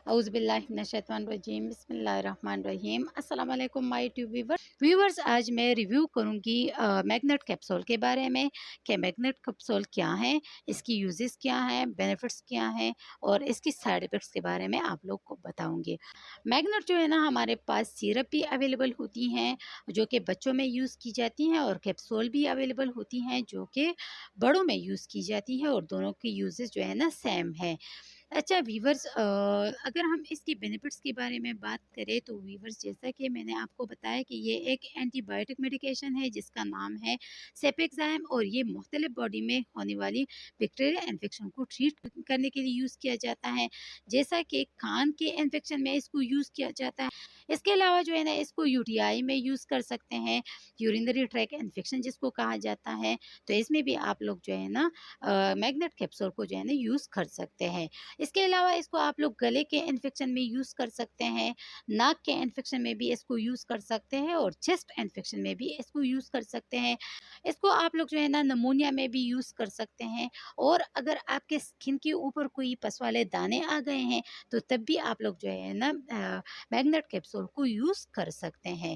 औज़ुबिल्लाहिमिनश्शैतानिर्रजीम बिस्मिल्लाहिर्रहमानिर्रहीम अस्सलाम वालेकुम माय ट्यूब व्यूवर्स। आज मैं रिव्यू करूंगी मैग्नेट कैप्सूल के बारे में कि मैग्नेट कैप्सूल क्या है, इसकी यूजेस क्या हैं, बेनिफिट्स क्या हैं और इसकी साइड इफ़ेक्ट्स के बारे में आप लोग को बताऊंगी। मैग्नेट जो है ना, हमारे पास सिरप भी अवेलेबल होती हैं जो कि बच्चों में यूज़ की जाती हैं और कैप्सूल भी अवेलेबल होती हैं जो कि बड़ों में यूज़ की जाती हैं और दोनों की यूजेस जो है ना सेम है। अच्छा वीवर्स, अगर हम इसके बेनिफिट्स के बारे में बात करें तो वीवर्स, जैसा कि मैंने आपको बताया कि ये एक एंटीबायोटिक मेडिकेशन है जिसका नाम है सेपेक्साइम और ये मुख्तलिफ बॉडी में होने वाली बैक्टीरियल इन्फेक्शन को ट्रीट करने के लिए यूज़ किया जाता है। जैसा कि कान के इन्फेक्शन में इसको यूज़ किया जाता है। इसके अलावा जो है ना, इसको यूटीआई में यूज़ कर सकते हैं, यूरिनरी ट्रैक इन्फेक्शन जिसको कहा जाता है, तो इसमें भी आप लोग जो है ना मैग्नेट कैप्सूल को जो है ना यूज़ कर सकते हैं। इसके अलावा इसको आप लोग गले के इन्फेक्शन में यूज़ कर सकते हैं, नाक के इन्फेक्शन में भी इसको यूज़ कर सकते हैं और चेस्ट इन्फेक्शन में भी इसको यूज़ कर सकते हैं। इसको आप लोग जो है ना नमूनिया में भी यूज़ कर सकते हैं और अगर आपके स्किन के ऊपर कोई पस वाले दाने आ गए हैं तो तब भी आप लोग जो है ना मैग्नेट कैप्सूल को यूज़ कर सकते हैं।